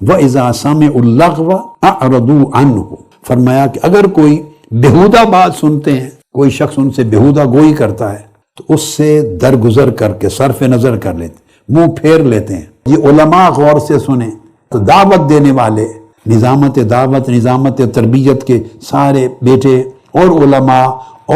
وَإِذَا سَمِعُوا اللَّغْوَ أَعْرَضُوا عَنْهُ، فرمایا کہ اگر کوئی بیہودہ بات سنتے ہیں، کوئی شخص ان سے بیہودہ گوئی کرتا ہے تو اس سے درگزر کر کے صرف نظر کر لیتے، منہ پھیر لیتے ہیں۔ یہ علماء غور سے سنیں تو دعوت دینے والے، نظامت دعوت، نظامت تربیت کے سارے بیٹے اور علماء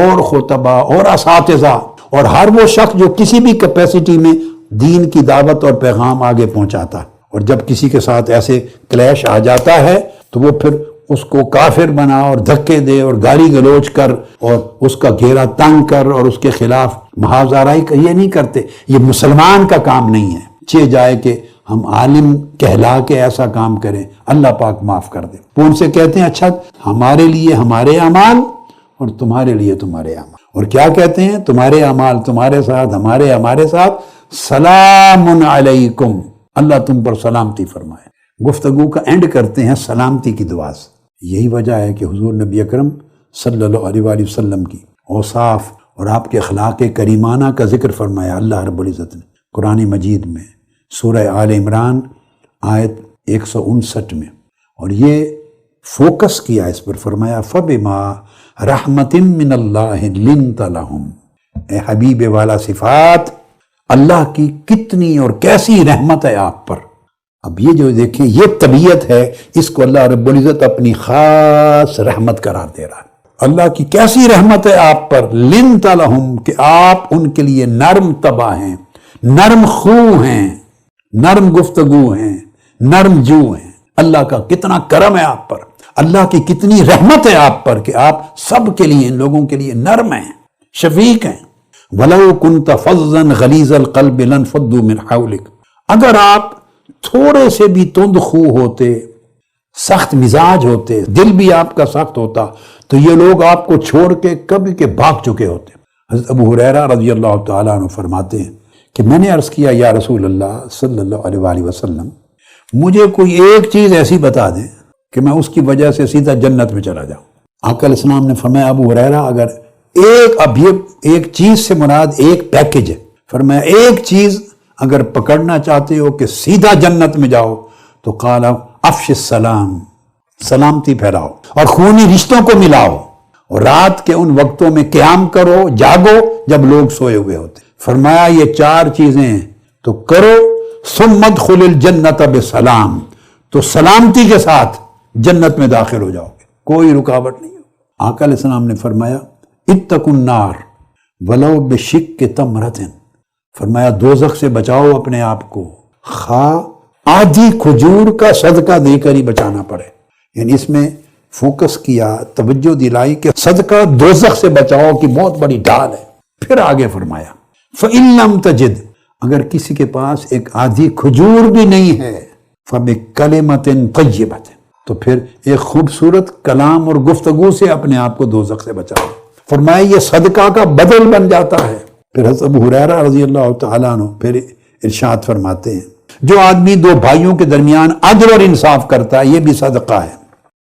اور خطبہ اور اساتذہ اور ہر وہ شخص جو کسی بھی کیپیسٹی میں دین کی دعوت اور پیغام آگے پہنچاتا ہے، اور جب کسی کے ساتھ ایسے کلیش آ جاتا ہے تو وہ پھر اس کو کافر بنا اور دھکے دے اور گالی گلوچ کر اور اس کا گھیرا تنگ کر اور اس کے خلاف محاذ آرائی یہ نہیں کرتے۔ یہ مسلمان کا کام نہیں ہے۔ چہ جائے کہ ہم عالم کہلا کے ایسا کام کریں، اللہ پاک معاف کر دے۔ وہ ان سے کہتے ہیں اچھا ہمارے لیے ہمارے اعمال اور تمہارے لیے تمہارے اعمال، اور کیا کہتے ہیں؟ تمہارے اعمال تمہارے ساتھ، ہمارے ساتھ، سلام علیکم، اللہ تم پر سلامتی فرمائے۔ گفتگو کا اینڈ کرتے ہیں سلامتی کی دعا سے۔ یہی وجہ ہے کہ حضور نبی اکرم صلی اللہ علیہ وآلہ وسلم کی اوصاف اور آپ کے اخلاق کریمانہ کا ذکر فرمایا اللہ رب العزت نے قرآن مجید میں، سورہ آل عمران آیت 159 میں، اور یہ فوکس کیا اس پر، فرمایا فَبِمَا رَحْمَةٍ مِّنَ اللَّهِ لِنْتَ لَهُمْ، اے حبیب والا صفات، اللہ کی کتنی اور کیسی رحمت ہے آپ پر۔ اب یہ جو دیکھیں یہ طبیعت ہے، اس کو اللہ رب العزت اپنی خاص رحمت قرار دے رہا ہے۔ اللہ کی کیسی رحمت ہے آپ پر، لِنْتَ لَهُمْ، کہ آپ ان کے لیے نرم طبع ہیں، نرم خو ہیں، نرم گفتگو ہیں، نرم جو ہیں۔ اللہ کا کتنا کرم ہے آپ پر، اللہ کی کتنی رحمت ہے آپ پر کہ آپ سب کے لیے، ان لوگوں کے لیے نرم ہیں، شفیق ہیں۔ وَلَوْ كُنْتَ فَظًّا غَلِيظَ الْقَلْبِ لَانفَضُّوا مِنْ حَوْلِكَ، اگر آپ تھوڑے سے بھی تند خو ہوتے، سخت مزاج ہوتے، دل بھی آپ کا سخت ہوتا، تو یہ لوگ آپ کو چھوڑ کے کبھی کے بھاگ چکے ہوتے۔ حضرت ابو ہریرہ رضی اللہ تعالیٰ عنہ فرماتے ہیں کہ میں نے عرض کیا یا رسول اللہ صلی اللہ علیہ وآلہ وسلم، مجھے کوئی ایک چیز ایسی بتا دیں کہ میں اس کی وجہ سے سیدھا جنت میں چلا جاؤں۔ آقا علیہ السلام نے فرمایا ابو ہریرہ اگر ایک چیز سے مراد ایک پیکج ہے، فرمایا ایک چیز اگر پکڑنا چاہتے ہو کہ سیدھا جنت میں جاؤ تو قال افش السلام، سلامتی پھیلاؤ اور خونی رشتوں کو ملاؤ، اور رات کے ان وقتوں میں قیام کرو، جاگو جب لوگ سوئے ہوئے ہوتے۔ فرمایا یہ چار چیزیں تو کرو، ثم ادخل الجنت بسلام، تو سلامتی کے ساتھ جنت میں داخل ہو جاؤ گے، کوئی رکاوٹ نہیں ہو۔ آقا علیہ السلام نے فرمایا اتقوا النار ولو بشق تمرۃ، فرمایا دوزخ سے بچاؤ اپنے آپ کو، خواہ آدھی کھجور کا صدقہ دے کر ہی بچانا پڑے۔ یعنی اس میں فوکس کیا، توجہ دلائی کہ صدقہ دوزخ سے بچاؤ کی بہت بڑی ڈال ہے۔ پھر آگے فرمایا فَإِن لَمْ تَجِدْ، اگر کسی کے پاس ایک آدھی کھجور بھی نہیں ہے، فَبِكَلِمَةٍ طَيِّبَةٍ، تو پھر ایک خوبصورت کلام اور گفتگو سے اپنے آپ کو دوزخ سے بچاؤ۔ فرمایا یہ صدقہ کا بدل بن جاتا ہے۔ پھر حضرت ابو ہریرہ رضی اللہ تعالیٰ عنہ پھر ارشاد فرماتے ہیں جو آدمی دو بھائیوں کے درمیان عدل اور انصاف کرتا ہے یہ بھی صدقہ ہے،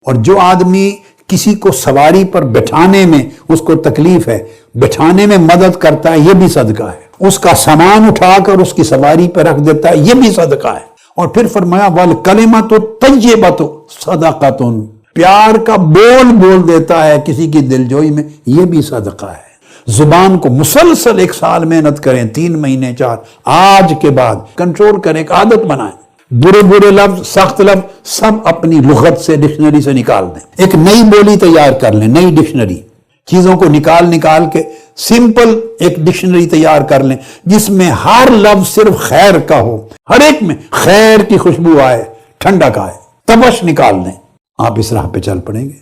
اور جو آدمی کسی کو سواری پر بٹھانے میں اس کو تکلیف ہے، بٹھانے میں مدد کرتا ہے یہ بھی صدقہ ہے، اس کا سامان اٹھا کر اس کی سواری پر رکھ دیتا ہے یہ بھی صدقہ ہے۔ اور پھر فرمایا وَالْكَلِمَةُ الطَّيِّبَةُ صَدَقَةٌ، پیار کا بول دیتا ہے کسی کی دلجوئی میں یہ بھی صدقہ ہے۔ زبان کو مسلسل ایک سال محنت کریں، 3 مہینے 4، آج کے بعد کنٹرول کریں، ایک عادت بنائیں، برے لفظ، سخت لفظ سب اپنی لغت سے، ڈکشنری سے نکال دیں، ایک نئی بولی تیار کر لیں، نئی ڈکشنری، چیزوں کو نکال کے سمپل ایک ڈکشنری تیار کر لیں جس میں ہر لفظ صرف خیر کا ہو، ہر ایک میں خیر کی خوشبو آئے، ٹھنڈک آئے، تبش نکال دیں، آپ اس راہ پہ چل پڑیں گے۔